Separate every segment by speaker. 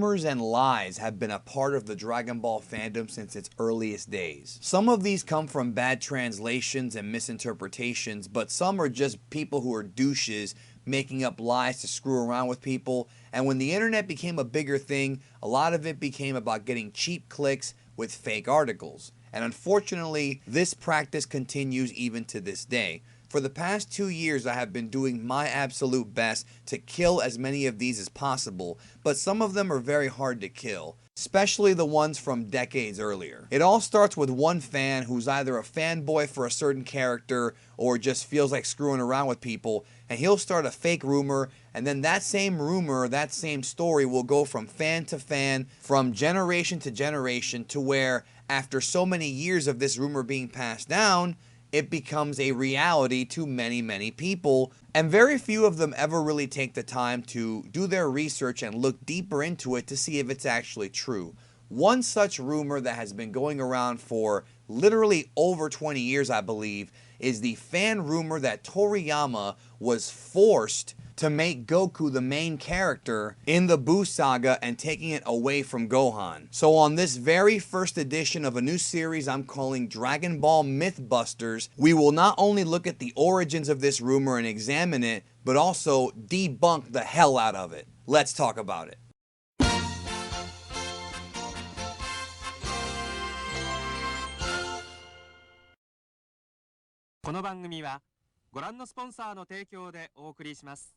Speaker 1: rumors and lies have been a part of the Dragon Ball fandom since its earliest days. Some of these come from bad translations and misinterpretations, but some are just people who are douches making up lies to screw around with people. And when the internet became a bigger thing, a lot of it became about getting cheap clicks with fake articles. And unfortunately, this practice continues even to this day. For the past 2 years, I have been doing my absolute best to kill as many of these as possible, but some of them are very hard to kill, especially the ones from decades earlier. It all starts with one fan who's either a fanboy for a certain character or just feels like screwing around with people, and he'll start a fake rumor, and then that same rumor, that same story will go from fan to fan, from generation to generation, to where after so many years of this rumor being passed down, it becomes a reality to many, many people, and very few of them ever really take the time to do their research and look deeper into it to see if it's actually true. One such rumor that has been going around for literally over 20 years, I believe, is the fan rumor that Toriyama was forced to make Goku the main character in the Buu saga and taking it away from Gohan. So on this very first edition of a new series I'm calling Dragon Ball Mythbusters, we will not only look at the origins of this rumor and examine it, but also debunk the hell out of it. Let's talk about it.
Speaker 2: この番組はご覧のスポンサーの提供でお送りします。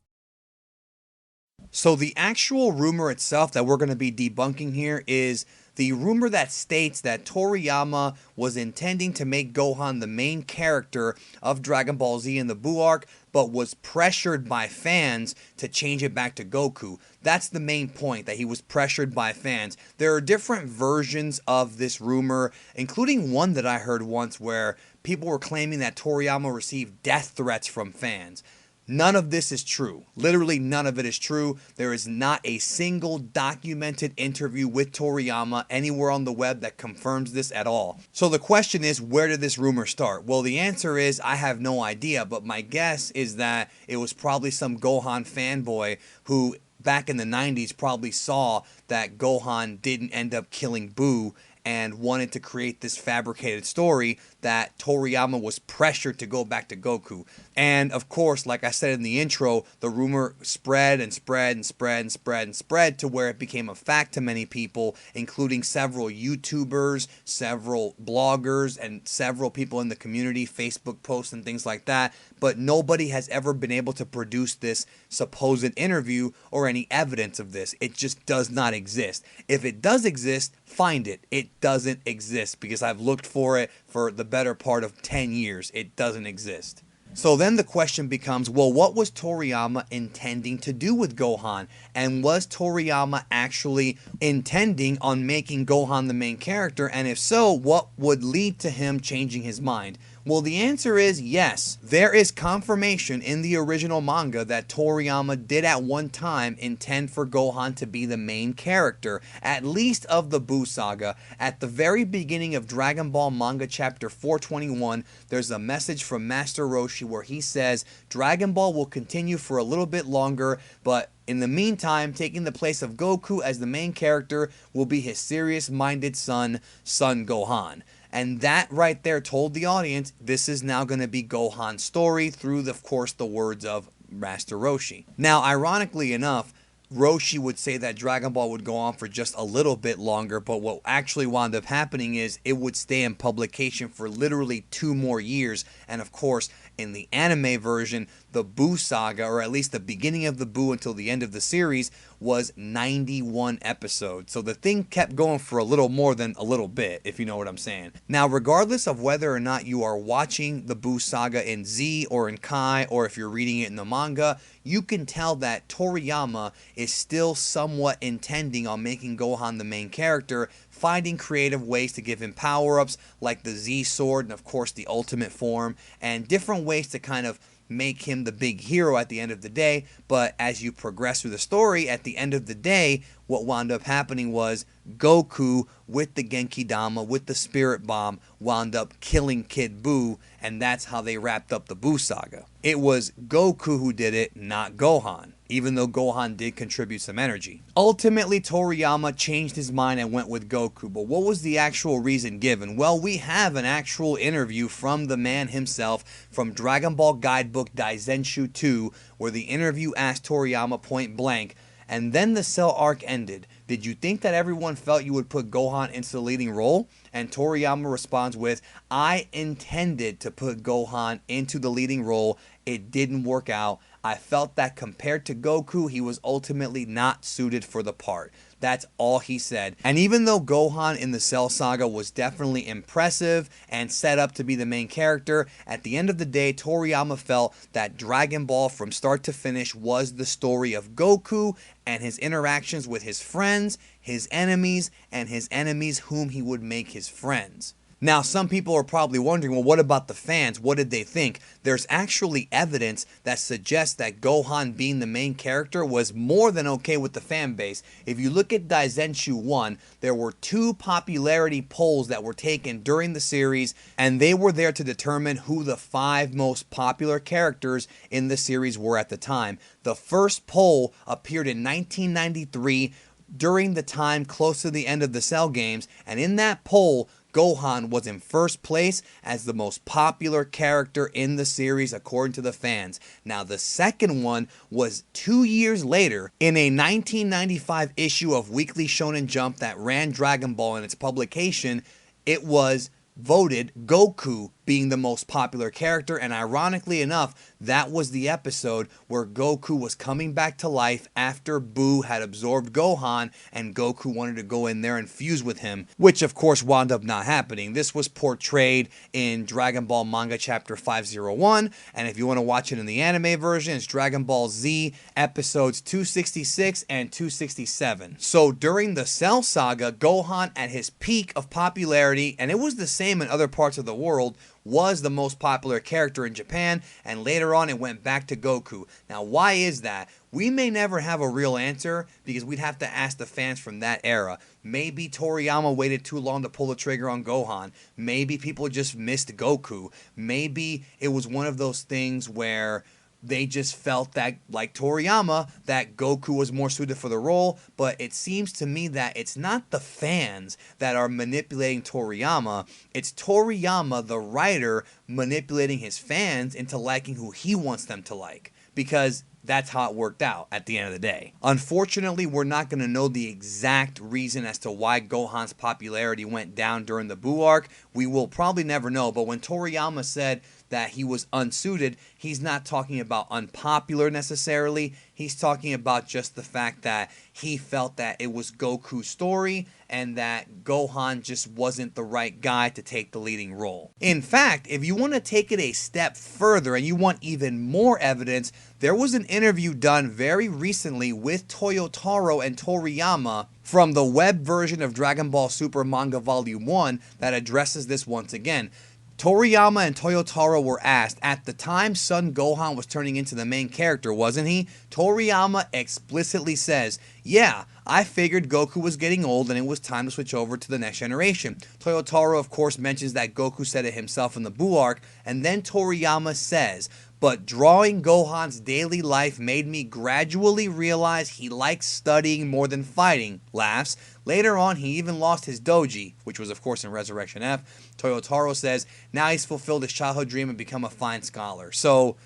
Speaker 1: So the actual rumor itself that we're going to be debunking here is the rumor that states that Toriyama was intending to make Gohan the main character of Dragon Ball Z in the Buu arc, but was pressured by fans to change it back to Goku. That's the main point, that he was pressured by fans. There are different versions of this rumor, including one that I heard once where people were claiming that Toriyama received death threats from fans. None of this is true. Literally none of it is true. There is not a single documented interview with Toriyama anywhere on the web that confirms this at all. So the question is, where did this rumor start? Well, the answer is, I have no idea, but my guess is that it was probably some Gohan fanboy who back in the 90s probably saw that Gohan didn't end up killing Buu and wanted to create this fabricated story that Toriyama was pressured to go back to Goku. And of course, like I said in the intro, the rumor spread and spread and spread and spread and spread to where it became a fact to many people, including several YouTubers, several bloggers, and several people in the community, Facebook posts and things like that. But nobody has ever been able to produce this supposed interview or any evidence of this. It just does not exist. If it does exist, find it. It doesn't exist because I've looked for it for the better part of 10 years. It doesn't exist. So then the question becomes, well, what was Toriyama intending to do with Gohan? And was Toriyama actually intending on making Gohan the main character? And if so, what would lead to him changing his mind? Well, the answer is yes. There is confirmation in the original manga that Toriyama did at one time intend for Gohan to be the main character, at least of the Buu saga. At the very beginning of Dragon Ball manga chapter 421, there's a message from Master Roshi where he says Dragon Ball will continue for a little bit longer, but in the meantime, taking the place of Goku as the main character will be his serious-minded son Gohan. And that right there told the audience this is now going to be Gohan's story through, of course, the words of Master Roshi. Now, ironically enough, Roshi would say that Dragon Ball would go on for just a little bit longer, but what actually wound up happening is it would stay in publication for literally 2 more years. And of course, in the anime version, the Buu saga, or at least the beginning of the Buu until the end of the series, was 91 episodes. So the thing kept going for a little more than a little bit, if you know what I'm saying. Now, regardless of whether or not you are watching the Buu saga in Z or in Kai, or if you're reading it in the manga, you can tell that Toriyama is still somewhat intending on making Gohan the main character, finding creative ways to give him power-ups like the Z sword and of course the ultimate form, and different ways to kind of make him the big hero at the end of the day. But as you progress through the story, at the end of the day, what wound up happening was Goku, with the Genki Dama, with the Spirit Bomb, wound up killing Kid Buu, and that's how they wrapped up the Buu saga. It was Goku who did it, not Gohan, even though Gohan did contribute some energy. Ultimately, Toriyama changed his mind and went with Goku, but what was the actual reason given? Well, we have an actual interview from the man himself from Dragon Ball Guidebook Daizenshu 2, where the interview asked Toriyama point blank, and then the Cell arc ended. Did you think that everyone felt you would put Gohan into the leading role? And Toriyama responds with, I intended to put Gohan into the leading role. It didn't work out. I felt that compared to Goku, he was ultimately not suited for the part. That's all he said. And even though Gohan in the Cell Saga was definitely impressive and set up to be the main character, at the end of the day, Toriyama felt that Dragon Ball from start to finish was the story of Goku and his interactions with his friends, his enemies, and his enemies whom he would make his friends. Now, some people are probably wondering, well, what about the fans? What did they think? There's actually evidence that suggests that Gohan being the main character was more than okay with the fan base. If you look at Daizenshu 1, there were 2 popularity polls that were taken during the series, and they were there to determine who the 5 most popular characters in the series were at the time. The first poll appeared in 1993 during the time close to the end of the Cell games, and in that poll, Gohan was in first place as the most popular character in the series according to the fans. Now, the second one was 2 years later in a 1995 issue of Weekly Shonen Jump that ran Dragon Ball in its publication. It was voted Goku being the most popular character, and ironically enough, that was the episode where Goku was coming back to life after Buu had absorbed Gohan and Goku wanted to go in there and fuse with him, which of course wound up not happening. This was portrayed in Dragon Ball Manga Chapter 501, and if you want to watch it in the anime version, it's Dragon Ball Z episodes 266 and 267. So during the Cell Saga, Gohan at his peak of popularity, and it was the same in other parts of the world, was the most popular character in Japan, and later on it went back to Goku. Now, why is that? We may never have a real answer because we'd have to ask the fans from that era. Maybe Toriyama waited too long to pull the trigger on Gohan. Maybe people just missed Goku. Maybe it was one of those things where they just felt that, like Toriyama, that Goku was more suited for the role, but it seems to me that it's not the fans that are manipulating Toriyama, it's Toriyama, the writer, manipulating his fans into liking who he wants them to like, because that's how it worked out at the end of the day. Unfortunately, we're not going to know the exact reason as to why Gohan's popularity went down during the Buu arc. We will probably never know, but when Toriyama said that he was unsuited, he's not talking about unpopular necessarily. He's talking about just the fact that he felt that it was Goku's story and that Gohan just wasn't the right guy to take the leading role. In fact, if you want to take it a step further and you want even more evidence, there was an interview done very recently with Toyotaro and Toriyama from the web version of Dragon Ball Super Manga Volume 1 that addresses this once again. Toriyama and Toyotaro were asked, at the time Son Gohan was turning into the main character, wasn't he? Toriyama explicitly says, yeah, I figured Goku was getting old and it was time to switch over to the next generation. Toyotaro, of course, mentions that Goku said it himself in the Buu arc, and then Toriyama says, but drawing Gohan's daily life made me gradually realize he likes studying more than fighting. Laughs. Later on, he even lost his doji, which was of course in Resurrection F. Toyotaro says, now he's fulfilled his childhood dream and become a fine scholar. So,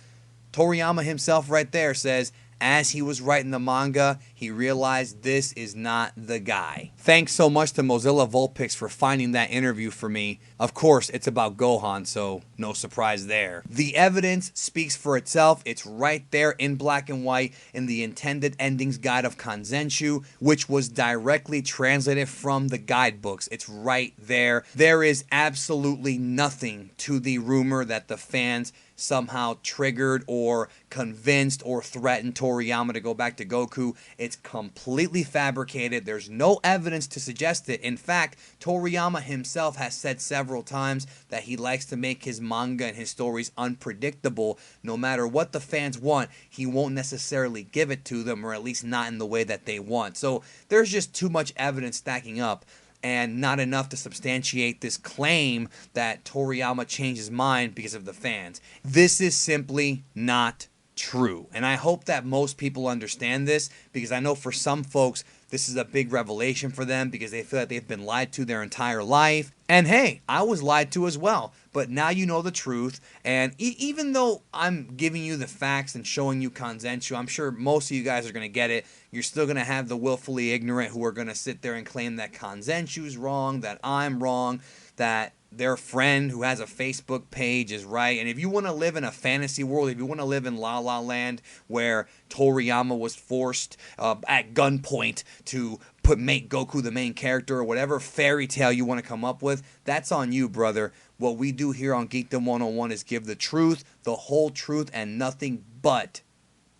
Speaker 1: Toriyama himself right there says, as he was writing the manga, he realized this is not the guy. Thanks so much to Mozilla Vulpix for finding that interview for me. Of course, it's about Gohan, so no surprise there. The evidence speaks for itself. It's right there in black and white in the Intended Endings Guide of Kanzenshu, which was directly translated from the guidebooks. It's right there. There is absolutely nothing to the rumor that the fans somehow triggered or convinced or threatened Toriyama to go back to Goku. It's completely fabricated. There's no evidence to suggest it. In fact, Toriyama himself has said several times that he likes to make his manga and his stories unpredictable. No matter what the fans want, he won't necessarily give it to them, or at least not in the way that they want. So there's just too much evidence stacking up, and not enough to substantiate this claim that Toriyama changed his mind because of the fans. This is simply not true. And I hope that most people understand this, because I know for some folks this is a big revelation for them, because they feel like they've been lied to their entire life. And hey, I was lied to as well. But now you know the truth. And even though I'm giving you the facts and showing you Kanzenshu, I'm sure most of you guys are going to get it. You're still going to have the willfully ignorant who are going to sit there and claim that Kanzenshu's wrong, that I'm wrong, that their friend who has a Facebook page is right. And if you want to live in a fantasy world, if you want to live in La La Land where Toriyama was forced at gunpoint to make Goku the main character, or whatever fairy tale you want to come up with, that's on you, brother. What we do here on Geekdom 101 is give the truth, the whole truth, and nothing but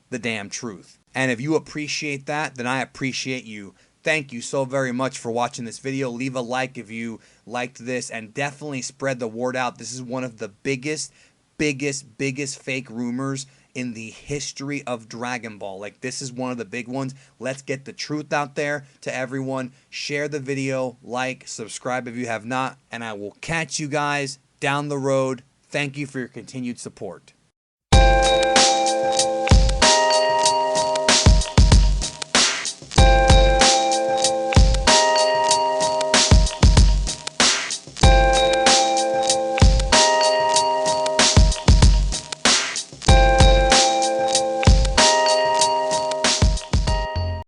Speaker 1: the damn truth. And if you appreciate that, then I appreciate you. Thank you so very much for watching this video. Leave a like if you liked this, and definitely spread the word out. This is one of the biggest fake rumors in the history of Dragon Ball. Like, this is one of the big ones. Let's get the truth out there to everyone. Share the video, like, subscribe if you have not, and I will catch you guys down the road. Thank you for your continued support.